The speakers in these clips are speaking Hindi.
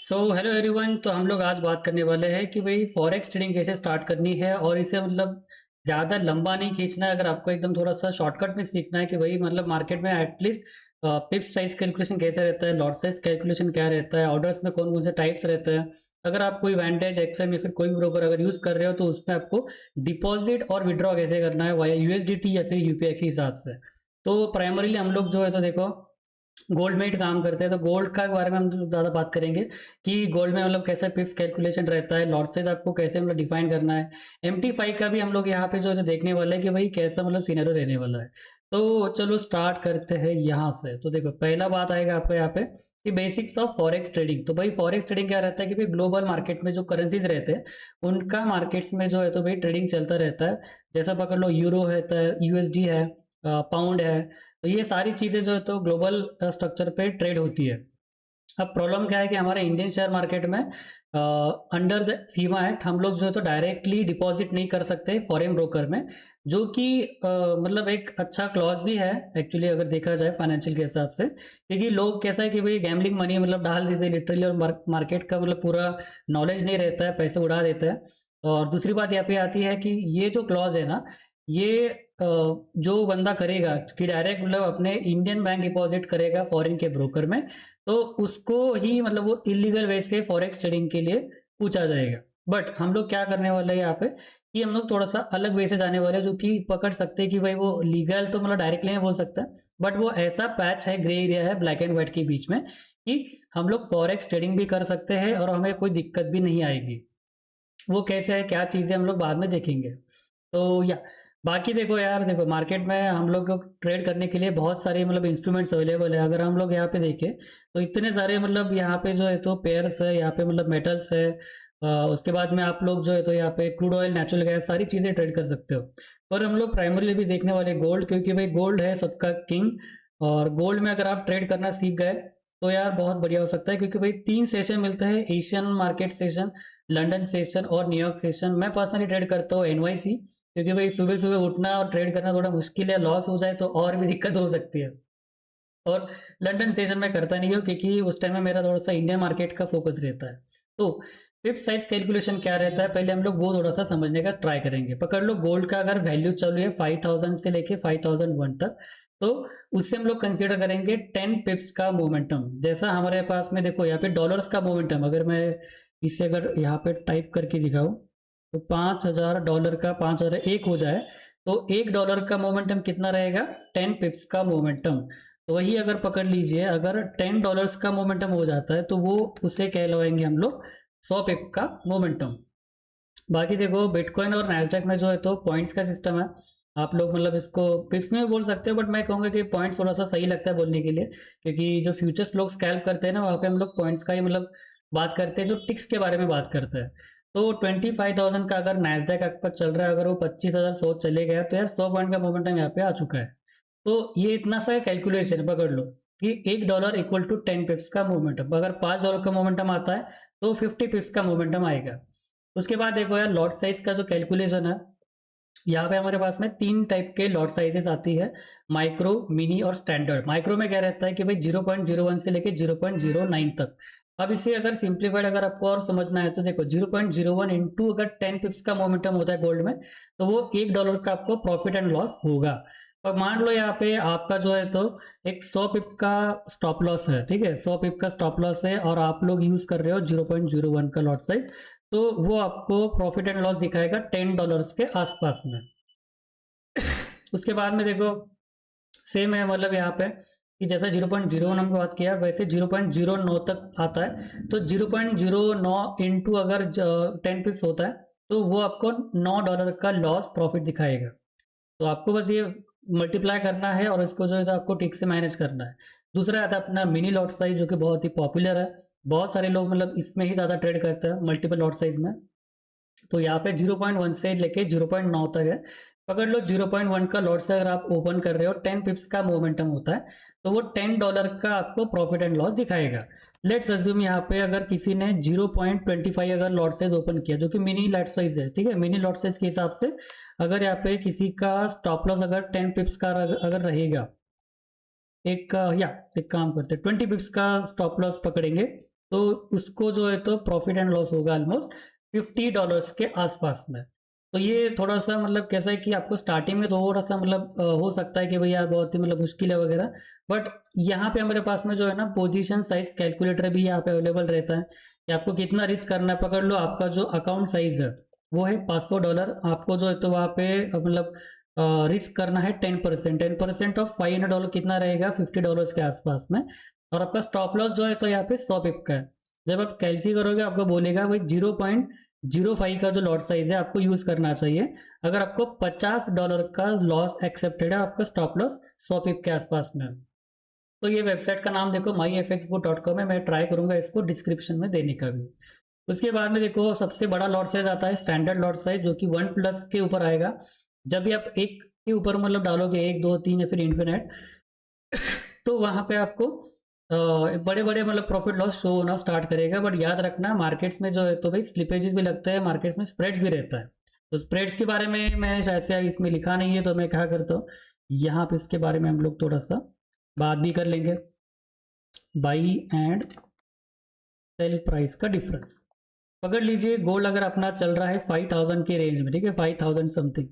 So hello everyone. तो हम लोग आज बात करने वाले हैं कि भाई फॉरेक्स ट्रेडिंग कैसे स्टार्ट करनी है और इसे मतलब ज़्यादा लंबा नहीं खींचना है। अगर आपको एकदम थोड़ा सा शॉर्टकट में सीखना है कि भाई मतलब मार्केट में एटलीस्ट पिप साइज कैलकुलेशन कैसे रहता है, लॉट साइज कैलकुलेशन क्या रहता है, ऑर्डर्स में कौन कौन से टाइप्स रहते हैं। अगर आप कोई वैंटेज एक्सएम या फिर कोई भी ब्रोकर अगर यूज़ कर रहे हो तो उसमें आपको डिपॉजिट और विड्रॉ कैसे करना है वाया यूएसडीटी या फिर यूपीआई के हिसाब से। तो प्राइमरीली हम लोग जो है तो देखो गोल्ड में ही काम करते हैं, तो गोल्ड का बारे में हम ज़्यादा बात करेंगे कि गोल्ड में मतलब कैसा पिप्स कैलकुलेशन रहता है, लॉट साइज आपको कैसे मतलब डिफाइन करना है। MT5 का भी हम लोग यहाँ पे जो है देखने वाला है कि भाई कैसा मतलब सिनेरियो रहने वाला है। तो चलो स्टार्ट करते हैं यहाँ से। तो देखो पहला बात आएगा आपको यहाँ पे कि बेसिक्स ऑफ फॉरेक्स ट्रेडिंग। तो भाई फॉरेक्स ट्रेडिंग क्या रहता है कि भाई ग्लोबल मार्केट में जो करेंसीज रहते हैं उनका मार्केट्स में जो है तो भाई ट्रेडिंग चलता रहता है। जैसा पकड़ लो यूरो है, यूएसडी है, पाउंड है। तो ये सारी चीज़ें जो है तो ग्लोबल स्ट्रक्चर पे ट्रेड होती है। अब प्रॉब्लम क्या है कि हमारे इंडियन शेयर मार्केट में अंडर द फीमा एक्ट हम लोग जो है तो डायरेक्टली डिपॉजिट नहीं कर सकते फॉरेन ब्रोकर में, जो कि मतलब एक अच्छा क्लॉज भी है एक्चुअली अगर देखा जाए फाइनेंशियल के हिसाब से। क्योंकि लोग कैसा है कि भाई गैम्बलिंग मनी मतलब डाल देते हैं लिटरली, और मार्केट का मतलब पूरा नॉलेज नहीं रहता है, पैसे उड़ा देते हैं। और दूसरी बात यहाँ पे आती है कि ये जो क्लॉज है ना, ये जो बंदा करेगा कि डायरेक्ट मतलब अपने इंडियन बैंक डिपॉजिट करेगा फॉरेन के ब्रोकर में, तो उसको ही मतलब वो इलीगल वे से फॉरेक्स ट्रेडिंग के लिए पूछा जाएगा। बट हम लोग क्या करने वाले हैं यहाँ पे कि हम लोग थोड़ा सा अलग वे से जाने वाले हैं, जो कि पकड़ सकते हैं कि भाई वो लीगल तो मतलब डायरेक्टली नहीं बोल सकता, बट वो ऐसा पैच है, ग्रे एरिया है ब्लैक एंड व्हाइट के बीच में, कि हम लोग फॉरेक्स ट्रेडिंग भी कर सकते हैं और हमें कोई दिक्कत भी नहीं आएगी। वो कैसे है, क्या चीज़ें हम लोग बाद में देखेंगे। तो या बाकी देखो यार, देखो मार्केट में हम लोग को ट्रेड करने के लिए बहुत सारे मतलब इंस्ट्रूमेंट्स अवेलेबल है। अगर हम लोग यहाँ पे देखें तो इतने सारे मतलब यहाँ पे जो है तो पेयर्स है, यहाँ पे मतलब मेटल्स है। उसके बाद में आप लोग जो है तो यहाँ पे क्रूड ऑयल, नेचुरल गैस, सारी चीज़ें ट्रेड कर सकते हो। पर हम लोग प्राइमरीली भी देखने वाले गोल्ड, क्योंकि भाई गोल्ड है सबका किंग। और गोल्ड में अगर आप ट्रेड करना सीख गए तो यार बहुत बढ़िया हो सकता है, क्योंकि भाई 3 सेशन मिलते हैं, Asian market session, London session और न्यूयॉर्क सेशन। मैं पर्सनली ट्रेड करता हूँ NYC, क्योंकि भाई सुबह सुबह उठना और ट्रेड करना थोड़ा मुश्किल है, लॉस हो जाए तो और भी दिक्कत हो सकती है। और लंदन सेशन में करता नहीं हूँ क्योंकि उस टाइम में मेरा थोड़ा सा इंडियन मार्केट का फोकस रहता है। तो पिप साइज कैलकुलेशन क्या रहता है, पहले हम लोग वो थोड़ा सा समझने का ट्राई करेंगे। पकड़ लो गोल्ड का अगर वैल्यू चल रही है 5000 से लेके 5001 तक, तो उससे हम लोग कंसीडर करेंगे 10 पिप्स का मोमेंटम। जैसा हमारे पास में देखो यहाँ पे डॉलर्स का मोमेंटम, अगर मैं इसे अगर यहाँ पे टाइप करके दिखाऊँ तो $5000 का 5001 हो जाए तो $1 का मोमेंटम कितना रहेगा, 10 पिप्स का मोमेंटम। तो वही अगर पकड़ लीजिए, अगर $10 का मोमेंटम हो जाता है तो वो उसे कहलवाएंगे हम लोग 100 पिप का मोमेंटम। बाकी देखो बिटकॉइन और नैसडैक में जो है तो पॉइंट्स का सिस्टम है। आप लोग मतलब इसको पिप्स में भी बोल सकते हो, बट मैं कहूँगा कि पॉइंट्स थोड़ा सा सही लगता है बोलने के लिए, क्योंकि जो फ्यूचर्स लोग स्कैल्प करते हैं ना, वहाँ पे हम लोग पॉइंट्स का ही मतलब बात करते हैं, जो टिक्स के बारे में बात करते हैं। तो 25,000 का अगर नैसडैक पर चल रहा है, अगर वो 25,100 चले गया तो यार 100 पॉइंट का मोमेंटम यहाँ पे आ चुका है। तो ये इतना सा कैलकुलेशन पकड़ लो कि $1 इक्वल टू 10 पिप्स का मोमेंटम। अगर $5 का मोमेंटम आता है तो 50 पिप्स का मोमेंटम आएगा। उसके बाद देखो यार लॉट साइज का जो कैलकुलेशन है, यहाँ पे हमारे पास में 3 टाइप के लॉट साइजेस आती है, माइक्रो, मिनी और स्टैंडर्ड। माइक्रो में क्या रहता है कि भाई 0.01 से लेके 0.09 तक। अब इसे अगर सिंप्लीफाइड अगर आपको और समझना है तो देखो 0.01 इंटू अगर 10 पिप्स का मोमेंटम होता है गोल्ड में, तो वो $1 का आपको प्रॉफिट एंड लॉस होगा। अब मान लो यहाँ पे आपका जो है तो एक 100 पिप का स्टॉप लॉस है, ठीक है, 100 पिप का स्टॉप लॉस है और आप लोग यूज कर रहे हो 0.01 का लॉट साइज, तो वो आपको प्रॉफिट एंड लॉस दिखाएगा $10 के आसपास में। उसके बाद में देखो सेम है, मतलब यहाँ पे कि जैसा 0.01 हमको बात किया वैसे 0.09 तक आता है। तो 0.09 इंटू अगर 10 पिप्स होता है तो वो आपको $9 का लॉस प्रॉफिट दिखाएगा। तो आपको बस ये मल्टीप्लाई करना है और इसको जो है तो आपको ठीक से मैनेज करना है। दूसरा आता है अपना मिनी लॉट साइज, जो कि बहुत ही पॉपुलर है। बहुत सारे लोग मतलब इसमें ही ज़्यादा ट्रेड करते हैं, मल्टीपल लॉट साइज में। तो यहाँ पे 0.1 से लेके 0.9 तक है। पकड़ लो 0.1 का लॉट से अगर आप ओपन कर रहे हो, 10 पिप्स का मोमेंटम होता है, तो वो $10 का आपको प्रॉफिट एंड लॉस दिखाएगा। लेट्स अज्यूम यहाँ पे अगर किसी ने 0.25 अगर लॉट साइज ओपन किया, जो कि मिनी लॉट साइज है, ठीक है, मिनी लॉट साइज के हिसाब से अगर यहाँ पे किसी का स्टॉप लॉस अगर 10 पिप्स का अगर रहेगा, एक या एक काम करते हैं 20 पिप्स का स्टॉप लॉस पकड़ेंगे, तो उसको जो है तो प्रॉफिट एंड लॉस होगा ऑलमोस्ट $50 के आसपास में। तो ये थोड़ा सा मतलब कैसा है कि आपको स्टार्टिंग में थोड़ा सा मतलब हो सकता है कि भाई यार बहुत ही मतलब मुश्किल है वगैरह, बट यहाँ पे हमारे पास में जो है ना पोजीशन साइज कैलकुलेटर भी यहाँ पे अवेलेबल रहता है कि आपको कितना रिस्क करना है। पकड़ लो आपका जो अकाउंट साइज है वो है $500, आपको जो है तो वहाँ पे मतलब रिस्क करना है 10%। 10% ऑफ $500 कितना रहेगा, $50 के आसपास में। और आपका स्टॉप लॉस जो है तो यहाँ पे 100 पिप का है। जब आप कैलसी करोगे आपको बोलेगा भाई 0.05 का जो लॉट साइज है आपको यूज करना चाहिए। अगर आपको $50 का लॉस एक्सेप्टेड है, आपका स्टॉप लॉस 100 पिप के आसपास में है। तो ये वेबसाइट का नाम देखो myfxbook.com है, मैं ट्राई करूंगा इसको डिस्क्रिप्शन में देने का भी। उसके बाद में देखो सबसे बड़ा लॉट साइज आता है स्टैंडर्ड लॉट साइज, जो कि 1+ के ऊपर आएगा। जब भी आप एक के ऊपर मतलब डालोगे 1 2 3 या फिर इन्फिनेट, तो वहां पे आपको बड़े बड़े मतलब प्रॉफिट लॉस शो होना स्टार्ट करेगा। बट याद रखना मार्केट्स में जो है तो भाई स्लिपेजेस भी लगते हैं, मार्केट्स में स्प्रेड्स भी रहता है। तो स्प्रेड्स के बारे में मैंने शायद से इसमें लिखा नहीं है, तो मैं क्या करता हूँ यहाँ पे इसके बारे में हम लोग थोड़ा सा बात भी कर लेंगे। बाई एंड सेल प्राइस का डिफरेंस पकड़ लीजिए। गोल्ड अगर अपना चल रहा है 5000 के रेंज में, ठीक है 5000 समथिंग,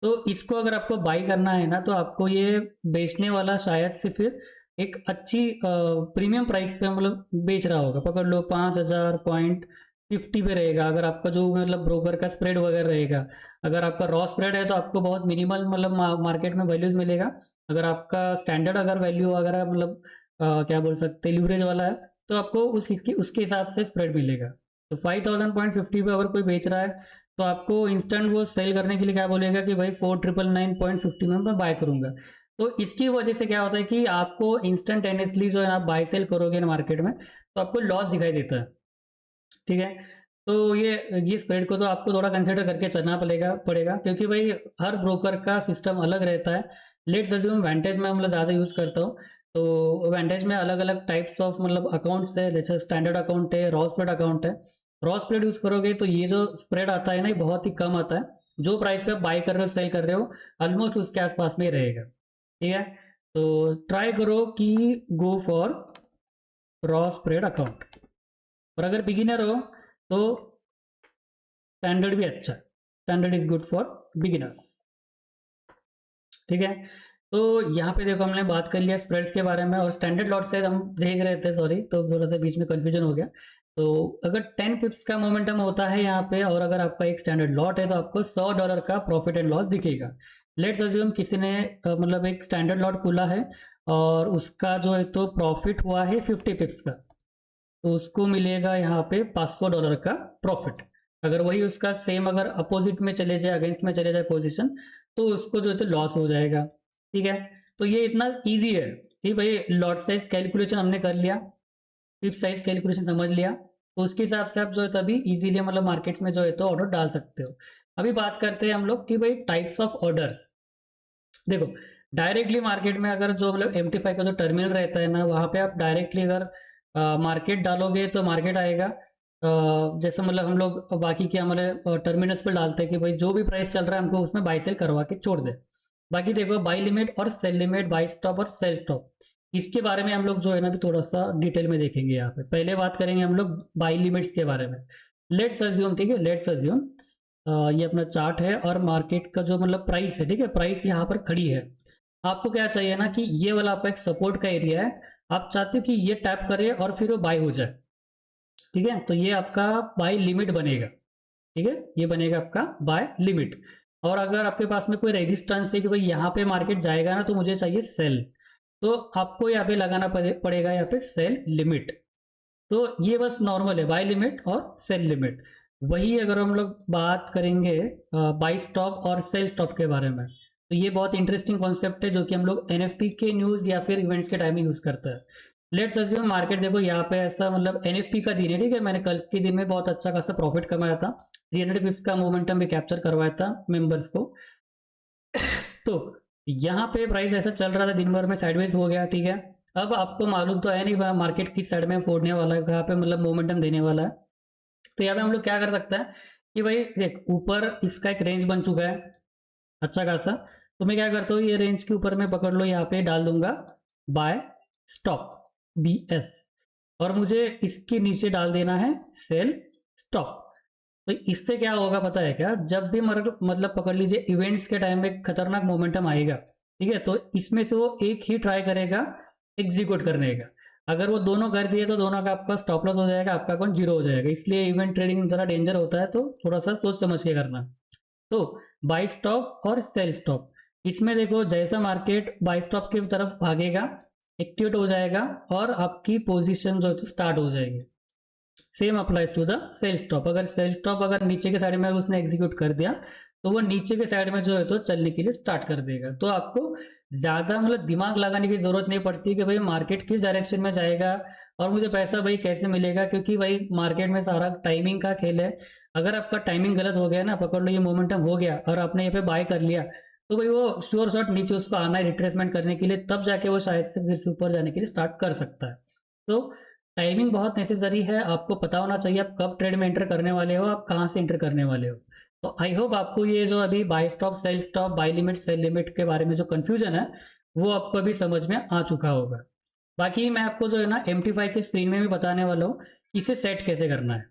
तो इसको अगर आपको बाई करना है ना तो आपको ये बेचने वाला शायद से फिर एक अच्छी प्रीमियम प्राइस पे मतलब बेच रहा होगा। पकड़ लो 5000.50 पे रहेगा अगर आपका जो मतलब ब्रोकर का स्प्रेड वगैरह रहेगा। अगर आपका रॉ स्प्रेड है तो आपको बहुत मिनिमल मतलब मार्केट में वैल्यूज मिलेगा। अगर आपका स्टैंडर्ड अगर वैल्यू वगैरह मतलब क्या बोल सकते हैं लिवरेज वाला है, तो आपको उसके हिसाब से स्प्रेड मिलेगा। तो 5000.50 पे अगर कोई बेच रहा है तो आपको इंस्टेंट वो सेल करने के लिए क्या बोलेगा कि भाई 4999.50 में मैं बाय करूंगा। तो इसकी वजह से क्या होता है कि आपको इंस्टेंटेनियसली जो है आप बाय सेल करोगे ना मार्केट में तो आपको लॉस दिखाई देता है, ठीक है। तो ये स्प्रेड को तो आपको थोड़ा कंसिडर करके चलना पड़ेगा क्योंकि भाई हर ब्रोकर का सिस्टम अलग रहता है। लेट्स अज्यूम वेंटेज में मतलब ज़्यादा यूज़ करता हूँ, तो वेंटेज में अलग अलग टाइप्स ऑफ मतलब अकाउंट्स है, जैसे स्टैंडर्ड अकाउंट है, रॉ स्प्रेड अकाउंट है। रॉ स्प्रेड यूज़ करोगे तो ये जो स्प्रेड आता है ना ये बहुत ही कम आता है। जो प्राइस पे आप बाई कर रहे हो सेल कर रहे हो ऑलमोस्ट उसके आसपास में ही रहेगा, ठीक है। तो ट्राई करो कि go for raw spread account. और अगर बिगिनर हो तो स्टैंडर्ड भी अच्छा है, standard is good for beginners, ठीक है। तो यहाँ पे देखो हमने बात कर लिया स्प्रेड्स के बारे में और स्टैंडर्ड लॉट साइज हम देख रहे थे, सॉरी तो थोड़ा सा बीच में कंफ्यूजन हो गया। तो अगर 10 पिप्स का मोमेंटम होता है यहाँ पे और अगर आपका एक स्टैंडर्ड लॉट है तो आपको $100 का प्रॉफिट एंड लॉस दिखेगा। लेट्स अज्यूम किसी ने मतलब एक स्टैंडर्ड लॉट खोला है और उसका जो है तो प्रॉफिट हुआ है 50 पिप्स का, तो उसको मिलेगा यहाँ पे $500 का प्रॉफिट। अगर वही उसका सेम अगर अपोजिट में चले जाए, अगेंस्ट में चले जाए पोजीशन, तो उसको जो है तो लॉस हो जाएगा, ठीक है। तो ये इतना इजी है कि भाई लॉट साइज कैलकुलेशन हमने कर लिया, पिप साइज कैलकुलेशन समझ लिया, तो उसके हिसाब से आप जो है तो अभी इजीली मतलब मार्केट्स में जो है तो ऑर्डर डाल सकते हो। अभी बात करते हैं हम लोग कि भाई टाइप्स ऑफ ऑर्डर्स। देखो डायरेक्टली मार्केट में अगर जो मतलब MT5 का जो टर्मिनल रहता है ना वहाँ पे आप डायरेक्टली अगर मार्केट डालोगे तो मार्केट आएगा। जैसे मतलब हम लोग बाकी के हमारे टर्मिनल्स पे डालते हैं कि भाई जो भी प्राइस चल रहा है हमको उसमें बाई सेल करवा के छोड़ दे। बाकी देखो बाई लिमिट और सेल लिमिट, बाई स्टॉप और सेल स्टॉप, इसके बारे में हम लोग जो है ना भी थोड़ा सा डिटेल में देखेंगे। यहाँ पे पहले बात करेंगे हम लोग बाई लिमिट्स के बारे में। लेट्स अज्यूम, ठीक है, लेट्स अज्यूम ये अपना चार्ट है और मार्केट का जो मतलब प्राइस है, ठीक है, प्राइस यहाँ पर खड़ी है। आपको क्या चाहिए ना कि ये वाला आपका एक सपोर्ट का एरिया है, आप चाहते हो कि ये टैप करे और फिर वो बाय हो जाए, ठीक है। तो ये आपका बाय लिमिट बनेगा, ठीक है, ये बनेगा आपका बाय लिमिट। और अगर आपके पास में कोई रेजिस्टेंस है कि भाई यहाँ पे मार्केट जाएगा ना तो मुझे चाहिए सेल, तो आपको यहाँ पे लगाना पड़ेगा यहाँ पे सेल लिमिट। तो ये बस नॉर्मल है बाय लिमिट और सेल लिमिट। वही अगर हम लोग बात करेंगे बाई स्टॉप और सेल स्टॉप के बारे में, तो ये बहुत इंटरेस्टिंग कॉन्सेप्ट है जो कि हम लोग NFT के न्यूज़ या फिर इवेंट्स के टाइम में यूज़ करते हैं। लेट्स अज्यूम मार्केट देखो यहाँ पे ऐसा मतलब NFT का दिन है, ठीक है, मैंने कल के दिन में बहुत अच्छा खासा प्रॉफिट कमाया था, 300 पिप्स का मोमेंटम भी कैप्चर करवाया था मेंबर्स को। तो यहाँ पे प्राइस ऐसा चल रहा था दिन भर में साइडवेज हो गया, ठीक है। अब आपको मालूम तो है नहीं मार्केट किस साइड में फोड़ने वाला है, कहाँ पे मतलब मोमेंटम देने वाला है। तो यहाँ पे हम लोग क्या कर सकते हैं कि भाई देख ऊपर इसका एक रेंज बन चुका है अच्छा खासा, तो मैं क्या करता हूँ ये रेंज के ऊपर में पकड़ लो यहाँ पे डाल दूंगा बाय स्टॉप BS। और मुझे इसके नीचे डाल देना है सेल स्टॉप। तो इससे क्या होगा पता है क्या, जब भी मतलब पकड़ लीजिए इवेंट्स के टाइम में खतरनाक मोमेंटम आएगा, ठीक है, तो इसमें से वो एक ही ट्राई करेगा एग्जीक्यूट करने का। अगर वो दोनों कर दिए तो दोनों का आपका स्टॉप लॉस हो जाएगा, आपका अकाउंट जीरो हो जाएगा। इसलिए इवेंट ट्रेडिंग जरा डेंजर होता है, तो थोड़ा सा सोच समझ के करना। तो बाई स्टॉप और सेल स्टॉप, इसमें देखो जैसा मार्केट बाई स्टॉप की तरफ भागेगा एक्टिवेट हो जाएगा और आपकी पोजीशन जो है स्टार्ट हो जाएगी। Same applies to the sell stop. अगर सेल स्टॉप अगर नीचे के साइड में उसने एग्जीक्यूट कर दिया तो वो नीचे के साइड में जो है तो चलने के लिए स्टार्ट कर देगा। तो आपको ज़्यादा मतलब दिमाग लगाने की ज़रूरत नहीं पड़ती कि भाई मार्केट किस डायरेक्शन में जाएगा और मुझे पैसा भाई कैसे मिलेगा, क्योंकि भाई मार्केट में सारा टाइमिंग का खेल है। अगर आपका टाइमिंग गलत हो गया ना, पकड़ लो ये मोमेंटम हो गया और आपने यहाँ पे बाय कर लिया, तो भाई वो श्योर शॉट नीचे उसको आना है रिट्रेसमेंट करने के लिए, तब जाके वो शायद से फिर से ऊपर जाने के लिए स्टार्ट कर सकता है। तो टाइमिंग बहुत नेसेसरी है, आपको पता होना चाहिए आप कब ट्रेड में एंटर करने वाले हो, आप कहाँ से एंटर करने वाले हो। तो आई होप आपको ये जो अभी buy stop sell stop buy limit sell limit के बारे में जो कन्फ्यूजन है वो आपको अभी समझ में आ चुका होगा। बाकी मैं आपको जो है ना MT5 की स्क्रीन में भी बताने वाला हूँ इसे सेट कैसे करना है।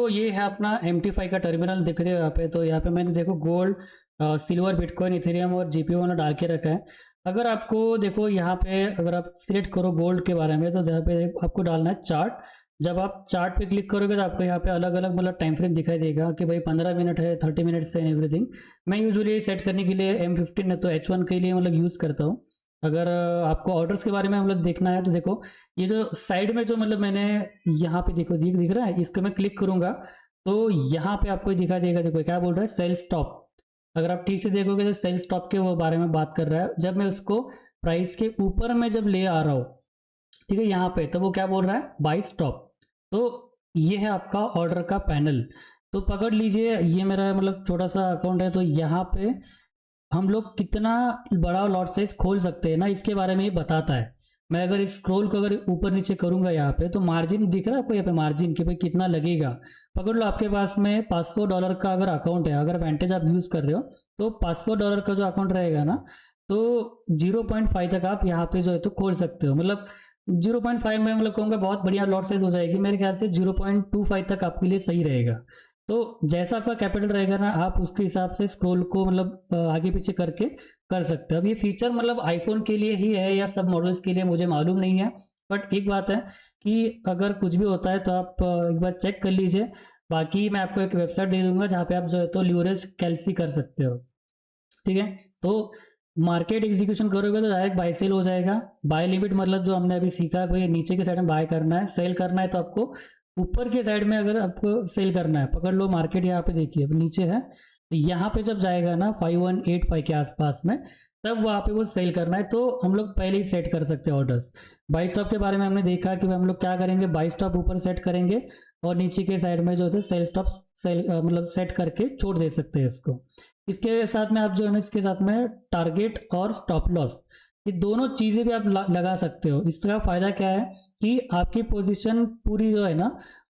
ये है अपना MT5 का टर्मिनल दिख रहा है यहाँ पे। तो यहाँ पे मैंने देखो गोल्ड, सिल्वर, बिटकॉइन, इथेरियम और GPU वाला डाल के रखा है। अगर आपको देखो यहाँ पे अगर आप सिलेक्ट करो गोल्ड के बारे में, तो यहाँ पे आपको डालना है चार्ट। जब आप चार्ट पे क्लिक करोगे तो आपको यहाँ पे अलग अलग मतलब टाइम फ्रेम दिखाई देगा कि भाई 15 मिनट है, 30 मिनट्स है एंड एवरीथिंग। मैं यूजुअली सेट करने के लिए M15 है तो H1 के लिए मतलब यूज़ करता हूँ। अगर आपको ऑर्डर्स के बारे में मतलब देखना है तो देखो ये जो साइड में जो मतलब मैंने यहाँ पे देखो दिख रहा है, इसको मैं क्लिक करूँगा तो यहाँ पे आपको दिखा देगा। देखो क्या बोल रहा है, सेल स्टॉप। अगर आप ठीक से देखोगे तो सेल स्टॉप के वो बारे में बात कर रहा है। जब मैं उसको प्राइस के ऊपर में जब ले आ रहा हूँ, ठीक है, यहाँ पे, तो वो क्या बोल रहा है, बाई स्टॉप। तो ये है आपका ऑर्डर का पैनल। तो पकड़ लीजिए ये मेरा मतलब छोटा सा अकाउंट है, तो यहाँ पे हम लोग कितना बड़ा लॉट साइज खोल सकते हैं ना, इसके बारे में ये बताता है। मैं अगर इस स्क्रॉल को अगर ऊपर नीचे करूंगा यहाँ पे तो मार्जिन दिख रहा है आपको यहाँ पे, मार्जिन कि भाई कितना लगेगा। पकड़ लो आपके पास में $500 का अगर अकाउंट है, अगर वेंटेज आप यूज़ कर रहे हो तो $500 का जो अकाउंट रहेगा ना, तो 0.5 तक आप यहाँ पे जो है तो खोल सकते हो। मतलब 0.5 में मतलब कहूँगा बहुत बढ़िया लॉट साइज हो जाएगी। मेरे ख्याल से 0.25 तक आपके लिए सही रहेगा। तो जैसा आपका कैपिटल रहेगा ना, आप उसके हिसाब से स्क्रॉल को मतलब आगे पीछे करके कर सकते हो। अब ये फीचर मतलब आईफोन के लिए ही है या सब मॉडल्स के लिए मुझे मालूम नहीं है, बट एक बात है कि अगर कुछ भी होता है तो आप एक बार चेक कर लीजिए। बाकी मैं आपको एक वेबसाइट दे दूंगा जहाँ पे आप जो है तो ल्यूरेज कैल्सी कर सकते हो, ठीक है। तो मार्केट एग्जीक्यूशन करोगे तो डायरेक्ट बाय सेल हो जाएगा। बाय लिमिट मतलब जो हमने अभी सीखा भाई नीचे के साइड में बाय करना है, सेल करना है तो आपको ऊपर के साइड में अगर आपको सेल करना है। पकड़ लो मार्केट यहाँ पे देखिए अब नीचे है, तो यहाँ पे जब जाएगा ना 5185 के आसपास में, तब वहाँ पे वो सेल करना है। तो हम लोग पहले ही सेट कर सकते हैं ऑर्डर्स। बाई स्टॉप के बारे में हमने देखा कि हम लोग क्या करेंगे, बाई स्टॉप ऊपर सेट करेंगे और नीचे के साइड में जो होता है सेल स्टॉप मतलब सेट करके छोड़ दे सकते हैं इसको। इसके साथ में आप जो है ना इसके साथ में टारगेट और स्टॉप लॉस, ये दोनों चीज़ें भी आप लगा सकते हो। इसका फ़ायदा क्या है कि आपकी पोजीशन पूरी जो है ना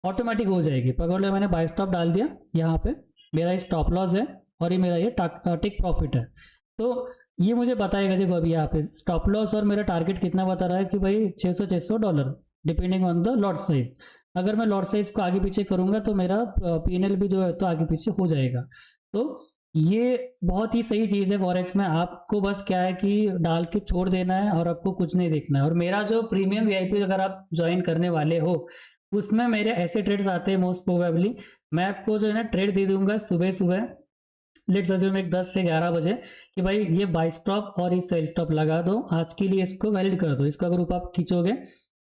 ऑटोमेटिक हो जाएगी। पकड़ लो मैंने बाय स्टॉप डाल दिया, यहाँ पे मेरा ये स्टॉप लॉस है और ये मेरा ये टेक प्रॉफिट है। तो ये मुझे बताएगा, देखो अभी यहाँ पे स्टॉप लॉस और मेरा टारगेट कितना बता रहा है कि भाई $600 depending on the lot size. अगर मैं लॉट साइज को आगे पीछे करूँगा तो मेरा P&L भी जो है तो आगे पीछे हो जाएगा। तो ये बहुत ही सही चीज़ है फॉरेक्स में। आपको बस क्या है कि डाल के छोड़ देना है और आपको कुछ नहीं देखना है। और मेरा जो प्रीमियम VIP अगर आप ज्वाइन करने वाले हो, उसमें मेरे ऐसे ट्रेड्स आते हैं मोस्ट प्रोबेबली मैं आपको जो है ना ट्रेड दे दूंगा सुबह सुबह, लेट्स अज्यूम एक 10 से 11 बजे, कि भाई ये बाय स्टॉप और ये सेल स्टॉप लगा दो, आज के लिए इसको वैलिड कर दो। इसका ग्रुप आप खींचोगे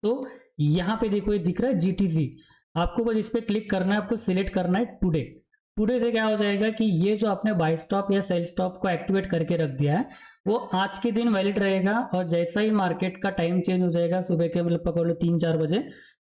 तो यहाँ पे देखो ये दिख रहा है GTC, आपको बस इस पर क्लिक करना है, आपको सिलेक्ट करना है टुडे। टुडे से क्या हो जाएगा कि ये जो आपने बाय स्टॉप या सेल स्टॉप को एक्टिवेट करके रख दिया है वो आज के दिन वैलिड रहेगा। और जैसा ही मार्केट का टाइम चेंज हो जाएगा सुबह के मतलब पकड़ लो 3-4 बजे,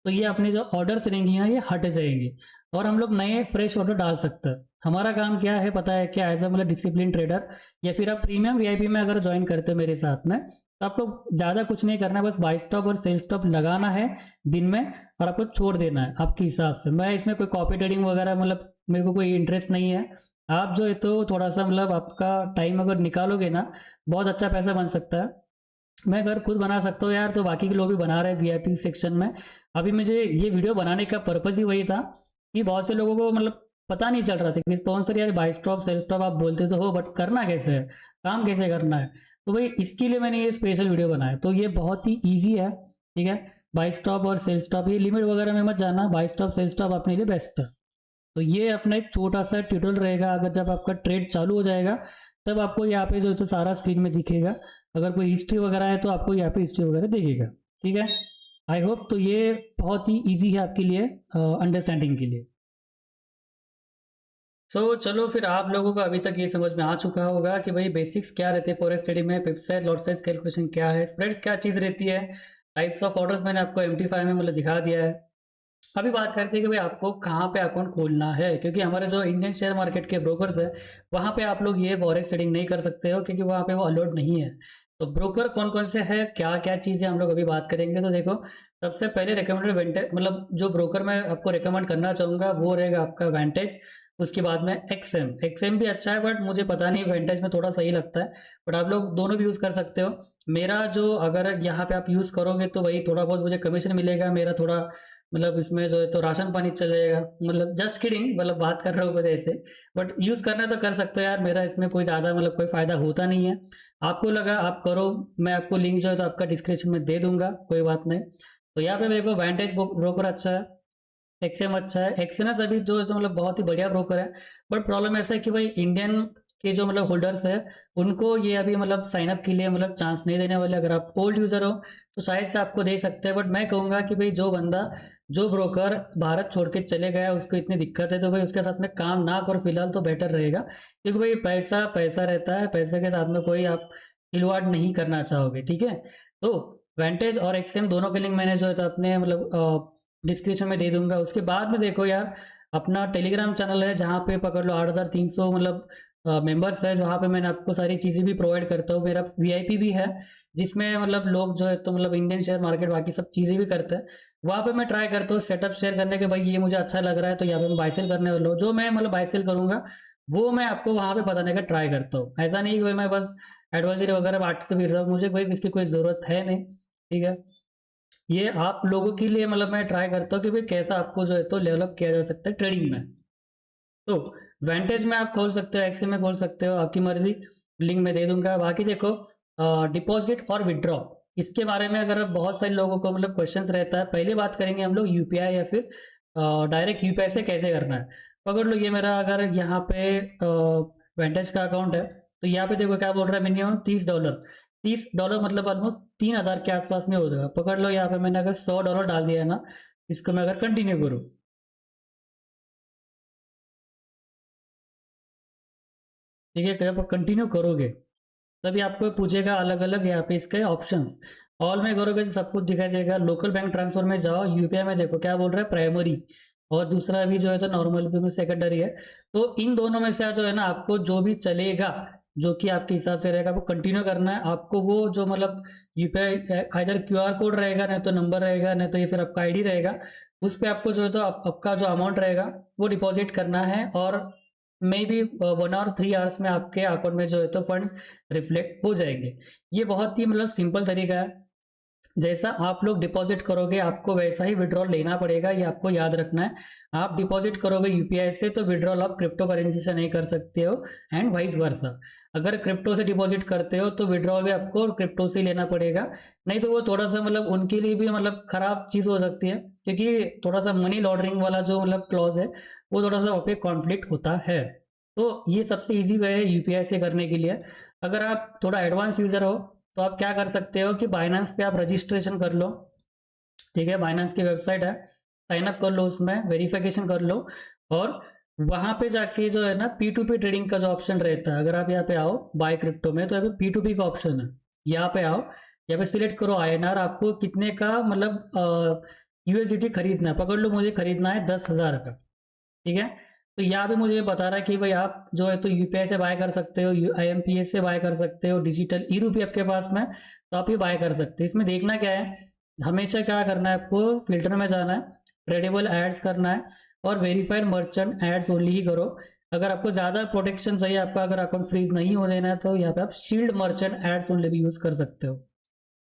तो ये अपने जो ऑर्डर्स रहेंगी ना ये हट जाएंगी और हम लोग नए फ्रेश ऑर्डर डाल सकते हैं। हमारा काम क्या है पता है क्या, एज अ मतलब डिसिप्लिन ट्रेडर या फिर आप प्रीमियम VIP में अगर ज्वाइन करते हो मेरे साथ में, तो आपको ज़्यादा कुछ नहीं करना है, बस बाय स्टॉप और सेल स्टॉप लगाना है दिन में और आपको छोड़ देना है आपके हिसाब से। मैं इसमें कोई कॉपी ट्रेडिंग वगैरह मतलब मेरे को कोई इंटरेस्ट नहीं है। आप जो है तो थोड़ा सा मतलब आपका टाइम अगर निकालोगे ना बहुत अच्छा पैसा बन सकता है। मैं अगर खुद बना सकता हूँ यार, तो बाकी के लोग भी बना रहे हैं वीआईपी सेक्शन में। अभी मुझे ये वीडियो बनाने का पर्पज़ ही वही था कि बहुत से लोगों को मतलब पता नहीं चल रहा था कि स्पॉन्सर यार बाई स्टॉप सेल स्टॉप आप बोलते तो हो, बट करना कैसे है, काम कैसे करना है। तो भाई इसके लिए मैंने ये स्पेशल वीडियो बनाया। तो ये बहुत ही ईजी है, ठीक है। बाई स्टॉप और सेल स्टॉप, ये लिमिट वगैरह में मत जाना, बाई स्टॉप सेल स्टॉप अपने लिए बेस्ट है। तो ये अपना एक छोटा सा ट्यूटोरियल रहेगा। अगर जब आपका ट्रेड चालू हो जाएगा तब आपको यहाँ पे जो है तो सारा स्क्रीन में दिखेगा। अगर कोई हिस्ट्री वगैरह है तो आपको यहाँ पे हिस्ट्री वगैरह दिखेगा, ठीक है। आई होप तो ये बहुत ही ईजी है आपके लिए अंडरस्टैंडिंग के लिए। चलो फिर आप लोगों को अभी तक ये समझ में आ चुका होगा कि भाई बेसिक्स क्या रहते हैं फॉरेक्स ट्रेडिंग में, पिप साइज लॉट साइज कैलकुलेशन क्या है, स्प्रेड्स क्या चीज़ रहती है, टाइप्स ऑफ ऑर्डर्स मैंने आपको MT5 में मतलब दिखा दिया है। अभी बात करते हैं कि भाई आपको कहाँ पे अकाउंट खोलना है, क्योंकि हमारे जो इंडियन शेयर मार्केट के ब्रोकर्स है वहाँ पे आप लोग ये फॉरेक्स ट्रेडिंग नहीं कर सकते हो, क्योंकि वहाँ पे वो अलाउड नहीं है। तो ब्रोकर कौन कौन से है, क्या क्या चीज़ें हम लोग अभी बात करेंगे। तो देखो, सबसे पहले रिकमेंडेड वेंटेज, मतलब जो ब्रोकर मैं आपको रिकमेंड करना चाहूँगा वो रहेगा आपका वेंटेज। उसके बाद में एक्सएम भी अच्छा है, बट मुझे पता नहीं वेंटेज में थोड़ा सही लगता है, बट आप लोग दोनों भी यूज़ कर सकते हो। मेरा जो अगर यहाँ पे आप यूज़ करोगे तो वही थोड़ा बहुत मुझे कमीशन मिलेगा, मेरा थोड़ा मतलब इसमें जो है तो राशन पानी चल जाएगा। मतलब जस्ट किडिंग, मतलब बात कर रहा हूँ कुछ ऐसे, बट यूज़ करना तो कर सकते हो यार। मेरा इसमें कोई ज़्यादा मतलब कोई फ़ायदा होता नहीं है। आपको लगा आप करो, मैं आपको लिंक जो है तो आपका डिस्क्रिप्शन में दे दूंगा, कोई बात नहीं। तो यहाँ पे मेरे को वेंटेज ब्रोकर अच्छा है, एक्सएम अच्छा है। एक्सएनएस अभी जो तो मतलब बहुत ही बढ़िया ब्रोकर है, बट प्रॉब्लम ऐसा है कि भाई इंडियन के जो मतलब होल्डर्स है उनको ये अभी मतलब साइनअप के लिए मतलब चांस नहीं देने वाले। अगर आप ओल्ड यूज़र हो तो शायद से आपको दे सकते हैं, बट मैं कहूँगा कि भाई जो बंदा जो ब्रोकर भारत छोड़ के चले गया उसको इतनी दिक्कत है तो भाई उसके साथ में काम ना करो फिलहाल, तो बेटर रहेगा। क्योंकि भाई पैसा पैसा रहता है, पैसे के साथ में कोई आप खिलवाड़ नहीं करना चाहोगे, ठीक है। तो वेंटेज और एक्सएम दोनों के लिंक मैंने जो है तो अपने मतलब डिस्क्रिप्शन में दे दूंगा। उसके बाद में देखो यार, अपना टेलीग्राम चैनल है जहाँ पे पकड़ लो 8,300 मतलब मेंबर्स है, जहाँ पे मैंने आपको सारी चीज़ें भी प्रोवाइड करता हूँ। मेरा वीआईपी भी है जिसमें मतलब लोग जो है तो मतलब इंडियन शेयर मार्केट बाकी सब चीज़ें भी करते हैं। वहाँ पे मैं ट्राई करता हूँ सेटअप शेयर करने के, भाई ये मुझे अच्छा लग रहा है तो यहाँ पे मैं बाय सेल करने वाला हूँ। जो मैं मतलब बाय सेल करूँगा वो मैं आपको वहाँ पे बताने का ट्राई करता हूँ। ऐसा नहीं कि भाई मैं बस एडवाइजरी वगैरह बांट से भी रहा हूँ, मुझे कोई इसकी कोई ज़रूरत है नहीं, ठीक है। ये आप लोगों के लिए मतलब मैं ट्राई करता हूँ कि भाई कैसा आपको जो है तो डेवलप किया जा सकता है ट्रेडिंग में। तो वेंटेज में आप खोल सकते हो, एक्सी में खोल सकते हो, आपकी मर्जी, लिंक में दे दूंगा। बाकी देखो, डिपॉजिट और विड्रॉ, इसके बारे में अगर बहुत सारे लोगों को मतलब क्वेश्चंस रहता है। पहले बात करेंगे हम लोग यूपीआई या फिर डायरेक्ट यूपीआई से कैसे करना है। पकड़ लो ये मेरा अगर यहाँ पे वेंटेज का अकाउंट है, तो यहाँ पे देखो क्या बोल रहा है, मिनिमम $30। $30 मतलब ऑलमोस्ट 3,000 के आसपास में हो जाएगा। पकड़ लो यहाँ पे मैंने अगर $100 डाल दिया है ना, इसको मैं अगर कंटिन्यू करूँ, ठीक है, जब कंटिन्यू करोगे तभी आपको पूछेगा अलग अलग यहाँ पे इसके ऑप्शंस। ऑल में करोगे तो सब कुछ दिखाई देगा। लोकल बैंक ट्रांसफर में जाओ, यूपीआई में देखो क्या बोल रहा है, प्राइमरी, और दूसरा भी जो है तो नॉर्मल भी सेकेंडरी है। तो इन दोनों में से जो है ना आपको जो भी चलेगा, जो कि आपके हिसाब से रहेगा, वो कंटिन्यू करना है आपको। वो जो मतलब यूपीआई इधर क्यूआर कोड रहेगा, नहीं तो नंबर रहेगा, नहीं तो ये फिर आपका आईडी रहेगा, उस पर आपको जो है तो आपका जो अमाउंट रहेगा वो डिपॉजिट करना है। और मे बी 1 और 3 आवर्स में आपके अकाउंट में जो है तो फंड्स रिफ्लेक्ट हो जाएंगे। ये बहुत ही मतलब सिंपल तरीका है। जैसा आप लोग डिपॉजिट करोगे आपको वैसा ही विड्रॉल लेना पड़ेगा, ये आपको याद रखना है। आप डिपॉजिट करोगे यूपीआई से तो विड्रॉल आप क्रिप्टो करेंसी से नहीं कर सकते हो, एंड वाइस वर्सा। अगर क्रिप्टो से डिपॉजिट करते हो तो विड्रॉल भी आपको क्रिप्टो से लेना पड़ेगा, नहीं तो वो थोड़ा सा मतलब उनके लिए भी मतलब खराब चीज़ हो सकती है, क्योंकि थोड़ा सा मनी लॉन्ड्रिंग वाला जो मतलब क्लॉज है वो थोड़ा सा वहाँ पे कॉन्फ्लिक्ट होता है। तो ये सबसे ईजी वे है यूपीआई से करने के लिए। अगर आप थोड़ा एडवांस यूज़र हो तो आप क्या कर सकते हो कि बाइनेंस पे आप रजिस्ट्रेशन कर लो, ठीक है। बाइनेंस की वेबसाइट है, साइन अप कर लो, उसमें वेरिफिकेशन कर लो, और वहाँ पे जाके जो है ना P2P ट्रेडिंग का जो ऑप्शन रहता है, अगर आप यहाँ पे आओ बाय क्रिप्टो में तो यहाँ पे P2P का ऑप्शन है। यहाँ पे आओ, यहाँ पे सिलेक्ट करो INR, आपको कितने का मतलब यूएसडीटी खरीदना है। पकड़ लो मुझे खरीदना है 10,000 का, ठीक है। तो यहाँ पे मुझे बता रहा है कि भाई आप जो है तो यूपीआई से बाय कर सकते हो, IMPS से बाय कर सकते हो, डिजिटल ई रूपी आपके पास में तो आप ये बाय कर सकते हो। इसमें देखना क्या है, हमेशा क्या करना है, आपको फिल्टर में जाना है, ट्रेडेबल एड्स करना है, और वेरीफाइड मर्चेंट एड्स ओनली ही करो। अगर आपको ज़्यादा प्रोटेक्शन चाहिए, आपका अगर अकाउंट फ्रीज नहीं हो देना है, तो यहाँ पे आप शील्ड मर्चेंट एड्स ओनली भी यूज़ कर सकते हो।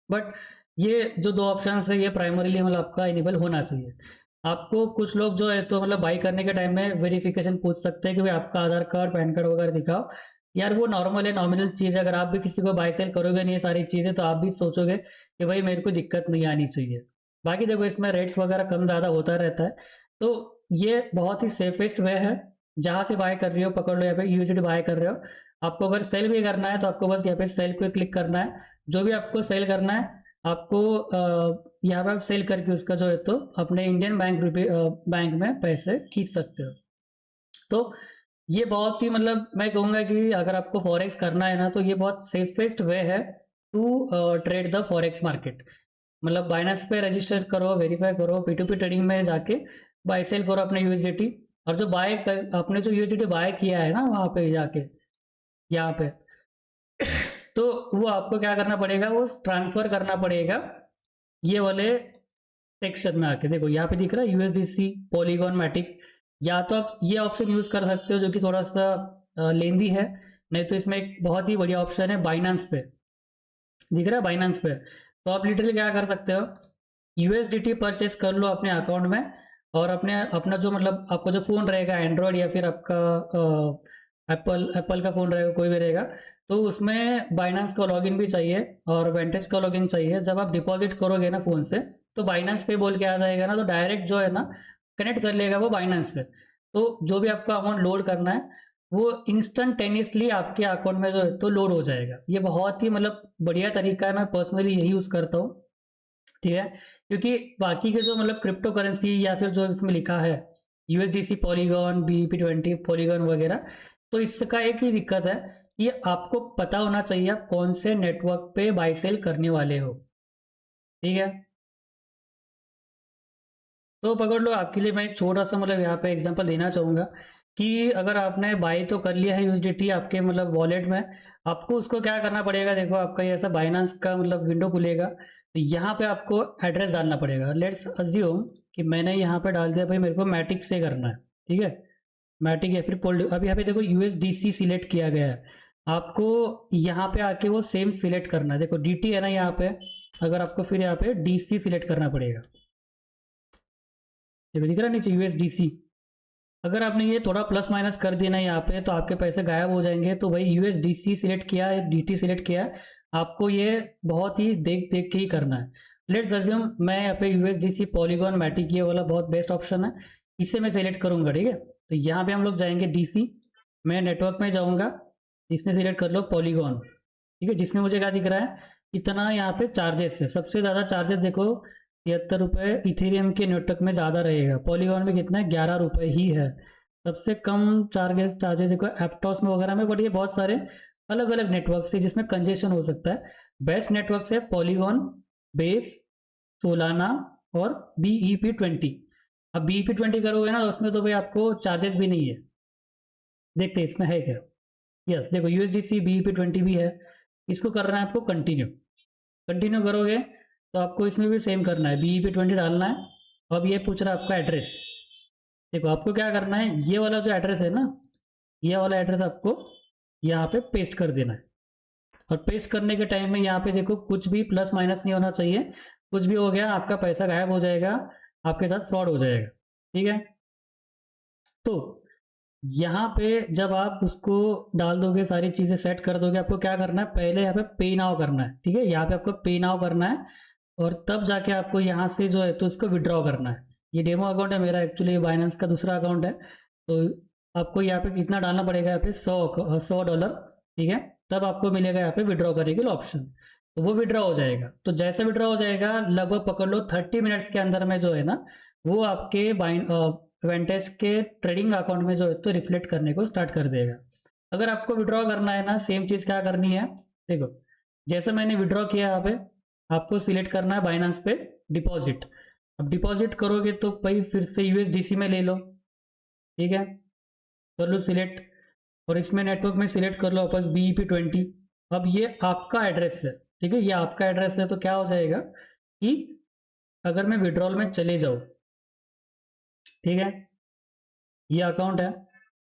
बट ये जो 2 ऑप्शंस है ये प्राइमरीली मतलब आपका इनेबल होना चाहिए। आपको कुछ लोग जो है तो मतलब बाई करने के टाइम में वेरिफिकेशन पूछ सकते हैं कि भाई आपका आधार कार्ड, पैन कार्ड वगैरह दिखाओ। यार वो नॉर्मल है, नॉमिनल चीज़ है। अगर आप भी किसी को बाई सेल करोगे नहीं ये सारी चीज़ें, तो आप भी सोचोगे कि भाई मेरे को दिक्कत नहीं आनी चाहिए। बाकी देखो इसमें रेट्स वगैरह कम ज़्यादा होता रहता है। तो ये बहुत ही सेफेस्ट वे है। जहाँ से बाय कर रहे हो पकड़ लो, यहाँ पे यूएसडी बाय कर रहे हो, आपको अगर सेल भी करना है तो आपको बस यहाँ पे सेल पे क्लिक करना है। जो भी आपको सेल करना है आपको यहाँ पे आप सेल करके उसका जो है तो अपने इंडियन बैंक में पैसे खींच सकते हो। तो ये बहुत ही मतलब मैं कहूँगा कि अगर आपको फॉरेक्स करना है ना तो ये बहुत सेफेस्ट वे है to trade the forex market. मतलब बाइनेंस पे रजिस्टर करो, वेरीफाई करो, P2P ट्रेडिंग में जाके बाय सेल करो अपने यूएसडीटी। और जो आपने जो यूएसडीटी बाय किया है ना वहाँ पे जाके, यहाँ पे तो वो आपको क्या करना पड़ेगा, वो ट्रांसफर करना पड़ेगा ये वाले सेक्शन में आके। देखो यहाँ पे दिख रहा है यूएसडीसी पॉलीगॉन मैटिक। या तो आप ये ऑप्शन यूज कर सकते हो जो कि थोड़ा सा लेंदी है, नहीं तो इसमें एक बहुत ही बढ़िया ऑप्शन है बाइनेंस पे। दिख रहा है बाइनेंस पे, तो आप लिटरली क्या कर सकते हो, यूएसडीटी परचेस कर लो अपने अकाउंट में। और अपना जो मतलब आपका जो फ़ोन रहेगा एंड्रॉयड या फिर आपका एप्पल एप्पल का फ़ोन रहेगा, कोई भी रहेगा, तो उसमें बाइनेंस का लॉगिन भी चाहिए और वेंटेज का लॉगिन चाहिए। जब आप डिपॉजिट करोगे ना फ़ोन से, तो बाइनेंस पे बोल के आ जाएगा ना, तो डायरेक्ट जो है ना कनेक्ट कर लेगा वो बाइनेंस से। तो जो भी आपका अमाउंट लोड करना है वो इंस्टेंटेनियसली आपके अकाउंट में जो है तो लोड हो जाएगा। ये बहुत ही मतलब बढ़िया तरीका है, मैं पर्सनली यही यूज़ करता हूँ। ठीक है, क्योंकि बाकी के जो मतलब क्रिप्टो करेंसी या फिर जो इसमें लिखा है यूएसडीसी पॉलीगॉन, BEP20 पॉलीगॉन वगैरह, तो इसका एक ही दिक्कत है कि आपको पता होना चाहिए आप कौन से नेटवर्क पे बाई सेल करने वाले हो। ठीक है, तो पकड़ लो, आपके लिए मैं एक छोटा सा मतलब यहाँ पे एग्जांपल देना चाहूँगा कि अगर आपने बाई तो कर लिया है यूएसडीटी आपके मतलब वॉलेट में, आपको उसको क्या करना पड़ेगा। देखो आपका ये ऐसा बाइनेंस का मतलब विंडो खुलेगा, तो यहाँ पे आपको एड्रेस डालना पड़ेगा। लेट्स अज्यूम कि मैंने यहाँ पे डाल दिया भाई मेरे को मैटिक से करना है। ठीक है, मैटिक या फिर पोल्ड, अभी यहाँ पे देखो यूएसडीसी सिलेक्ट किया गया है। आपको यहाँ पे आके वो सेम सिलेक्ट करना है। देखो डीटी है ना यहाँ पे, अगर आपको फिर यहाँ पे डीसी सिलेक्ट करना पड़ेगा। देखो दिख रहा है नीचे यूएसडीसी। अगर आपने ये थोड़ा प्लस माइनस कर दिया ना यहाँ पे, तो आपके पैसे गायब हो जाएंगे। तो भाई यूएसडीसी सिलेक्ट किया है, डीटी सिलेक्ट किया है, आपको ये बहुत ही देख देख के ही करना है। लेट्स अज्यूम मैं यहाँ पे यूएसडीसी पॉलीगॉन मैटिक ये वाला बहुत बेस्ट ऑप्शन है, इसे मैं सिलेक्ट करूंगा। ठीक है, तो यहाँ पे हम लोग जाएंगे डीसी, मैं नेटवर्क में जाऊँगा, इसमें सिलेक्ट कर लो पॉलीगॉन। ठीक है, जिसमें मुझे क्या दिख रहा है, इतना यहाँ पे चार्जेस है। सबसे ज़्यादा चार्जेस देखो 73 रुपये इथेरियम के नेटवर्क में ज़्यादा रहेगा, पॉलीगॉन में कितना है 11 रुपये ही है। सबसे कम चार्जेस देखो एप्टॉस में वगैरह में, बट ये बहुत सारे अलग अलग नेटवर्क से जिसमें कंजेशन हो सकता है। बेस्ट नेटवर्क है पॉलीगॉन, बेस, सोलाना और BEP20। अब BEP20 करोगे ना तो उसमें तो भाई आपको चार्जेस भी नहीं है। देखते हैं इसमें है क्या। यस देखो USDC BEP20 भी है, इसको करना है आपको कंटिन्यू। कंटिन्यू करोगे तो आपको इसमें भी सेम करना है, BEP20 डालना है। अब ये पूछ रहा है आपका एड्रेस। देखो आपको क्या करना है, ये वाला जो एड्रेस है ना, ये वाला एड्रेस आपको यहाँ पे पेस्ट कर देना है। और पेस्ट करने के टाइम में यहाँ पे देखो कुछ भी प्लस माइनस नहीं होना चाहिए। कुछ भी हो गया आपका पैसा गायब हो जाएगा, आपके साथ फ्रॉड हो जाएगा। ठीक है, तो यहाँ पे जब आप उसको डाल दोगे, सारी चीज़ें सेट कर दोगे, आपको क्या करना है, पहले यहाँ पे पे नाउ करना है। ठीक है, यहाँ पे आपको पे नाउ करना है और तब जाके आपको यहाँ से जो है तो उसको विड्रॉ करना है। ये डेमो अकाउंट है मेरा, एक्चुअली बाइनेंस का दूसरा अकाउंट है। तो आपको यहाँ पे कितना डालना पड़ेगा, यहाँ पे 100 डॉलर। ठीक है, तब आपको मिलेगा यहाँ पे विड्रॉ करने के लिए ऑप्शन, तो वो विड्रॉ हो जाएगा। तो जैसे विड्रॉ हो जाएगा लगभग पकड़ लो 30 मिनट्स के अंदर में जो है ना वो आपके वेंटेज के ट्रेडिंग अकाउंट में जो है तो रिफ्लेक्ट करने को स्टार्ट कर देगा। अगर आपको विड्रॉ करना है ना, सेम चीज़ क्या करनी है, देखो जैसे मैंने विड्रॉ किया यहाँ पे, आपको सिलेक्ट करना है बाइनेंस पे डिपॉजिट। अब डिपॉजिट करोगे तो भाई फिर से यूएसडीसी में ले लो। ठीक है, कर लो सिलेक्ट और इसमें नेटवर्क में सिलेक्ट कर लो वापस BEP20। अब ये आपका एड्रेस है। ठीक है, ये आपका एड्रेस है, तो क्या हो जाएगा कि अगर मैं विड्रॉल में चले जाऊँ, ठीक है, ये अकाउंट है।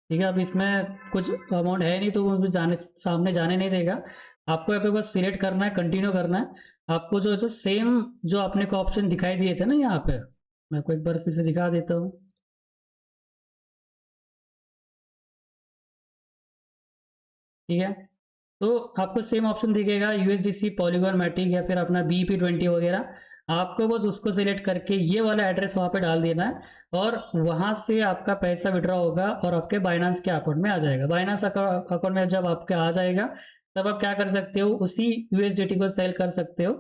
ठीक है, अब इसमें कुछ अमाउंट है नहीं तो वो जाने सामने जाने नहीं देगा। आपको यहाँ पे बस सिलेक्ट करना है, कंटिन्यू करना है। आपको जो है तो सेम जो आपने को ऑप्शन दिखाई दिए थे ना यहाँ पे, मैं आपको एक बार फिर से दिखा देता हूँ। ठीक है, तो आपको सेम ऑप्शन दिखेगा यूएसडीसी, पॉलीगॉन, मैटिक या फिर अपना BEP20 वगैरह। आपको बस उसको सिलेक्ट करके ये वाला एड्रेस वहाँ पे डाल देना है और वहाँ से आपका पैसा विड्रॉ होगा और आपके बाइनांस के अकाउंट में आ जाएगा। बाइनांस अकाउंट में जब आपके आ जाएगा तब आप क्या कर सकते हो, उसी यूएसडीटी को सेल कर सकते हो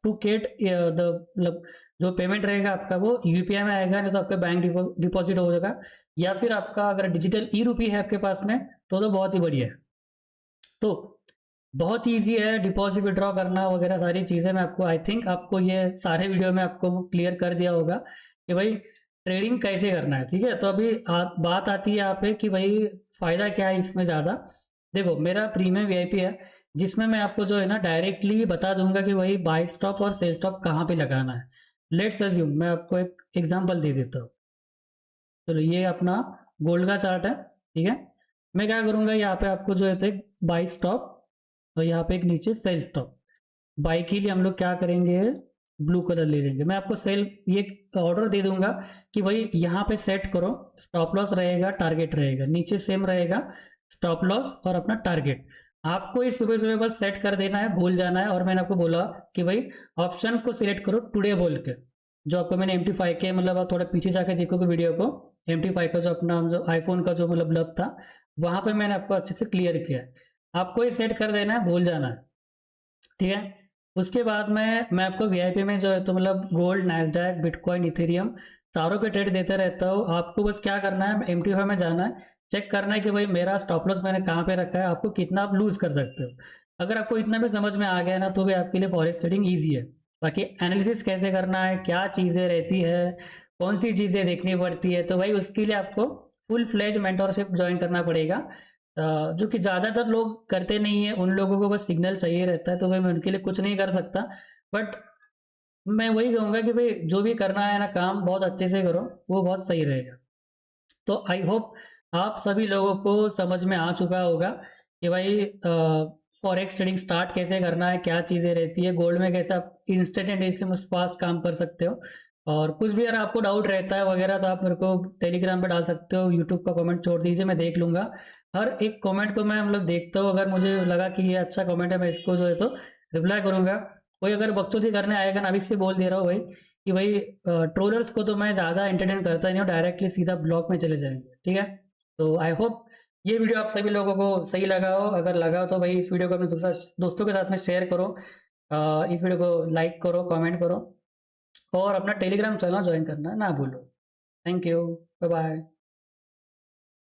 टू गेट द, मतलब जो पेमेंट रहेगा आपका वो यूपीआई में आएगा, नहीं तो आपके बैंक डिपॉजिट हो जाएगा, या फिर आपका अगर डिजिटल ई रूपी है आपके पास में तो बहुत ही बढ़िया है। तो बहुत ईजी है डिपॉजिट विड्रॉ करना वगैरह सारी चीज़ें। मैं आपको आई थिंक आपको ये सारे वीडियो में आपको क्लियर कर दिया होगा कि भाई ट्रेडिंग कैसे करना है। ठीक है, तो अभी बात आती है यहाँ पे कि भाई फ़ायदा क्या है इसमें ज़्यादा। देखो मेरा प्रीमियम वीआईपी है जिसमें मैं आपको जो है ना डायरेक्टली बता दूंगा कि भाई बाई स्टॉप और सेल स्टॉप कहाँ पे लगाना है। लेट्स अज्यूम मैं आपको एक एग्जांपल दे देता हूँ। चलो ये अपना गोल्ड का चार्ट है। ठीक है, मैं क्या करूँगा यहाँ पे आपको जो है तो एक बाई स्टॉप और यहाँ पे एक नीचे सेल स्टॉप। बाई के लिए हम लोग क्या करेंगे, ब्लू कलर ले लेंगे। मैं आपको सेल ये ऑर्डर दे दूंगा कि भाई यहाँ पे सेट करो, स्टॉप लॉस रहेगा, टारगेट रहेगा, नीचे सेम रहेगा स्टॉप लॉस और अपना टारगेट। आपको इस सुबह सुबह बस सेट कर देना है, भूल जाना है। और मैंने आपको बोला कि भाई ऑप्शन को सिलेक्ट करो टुडे बोल के, जो आपको मैंने MT5 के मतलब आप थोड़ा पीछे जाके देखोगे वीडियो को, MT5 का जो अपना जो आईफोन का जो मतलब लब था वहाँ पे मैंने आपको अच्छे से क्लियर किया है। आपको ये सेट कर देना है, भूल जाना है। ठीक है, उसके बाद में मैं आपको वीआईपी में जो है तो मतलब गोल्ड, नैस्डैक, बिटकॉइन, इथेरियम चारों के ट्रेड देते रहता हूँ। आपको बस क्या करना है, MT5 में जाना है, चेक करना है कि भाई मेरा स्टॉप लॉस मैंने कहाँ पे रखा है, आपको कितना आप लूज कर सकते हो। अगर आपको इतना भी समझ में आ गया ना तो भी आपके लिए फॉरेक्स ट्रेडिंग ईजी है। बाकी एनालिसिस कैसे करना है, क्या चीज़ें रहती है, कौन सी चीज़ें देखनी पड़ती है, तो भाई उसके लिए आपको फुल फ्लेज मेंटोरशिप ज्वाइन करना पड़ेगा, जो कि ज़्यादातर लोग करते नहीं है। उन लोगों को बस सिग्नल चाहिए रहता है, तो भाई मैं उनके लिए कुछ नहीं कर सकता। बट मैं वही कहूँगा कि भाई जो भी करना है ना काम बहुत अच्छे से करो, वो बहुत सही रहेगा। तो आई होप आप सभी लोगों को समझ में आ चुका होगा कि भाई फॉरेक्स ट्रेडिंग स्टार्ट कैसे करना है, क्या चीज़ें रहती है, गोल्ड में कैसे आप इंस्टेंट एंड इसमें फास्ट काम कर सकते हो। और कुछ भी अगर आपको डाउट रहता है वगैरह तो आप मेरे को टेलीग्राम पे डाल सकते हो, यूट्यूब का कमेंट छोड़ दीजिए, मैं देख लूँगा। हर एक कमेंट को मैं मतलब देखता हूँ, अगर मुझे लगा कि ये अच्छा कमेंट है मैं इसको जो है तो रिप्लाई करूँगा। कोई अगर बकचोदी करने आएगा ना, अभी से बोल दे रहा हूँ भाई कि भाई ट्रोलर्स को तो मैं ज़्यादा एंटरटेन करता ही नहीं हूँ, डायरेक्टली सीधा ब्लॉग में चले जाएंगे। ठीक है, तो आई होप ये वीडियो आप सभी लोगों को सही लगा हो। अगर लगा हो तो भाई इस वीडियो को अपने दोस्तों के साथ में शेयर करो, इस वीडियो को लाइक करो, कमेंट करो और अपना टेलीग्राम चैनल ज्वाइन करना ना भूलो। Thank you, bye bye.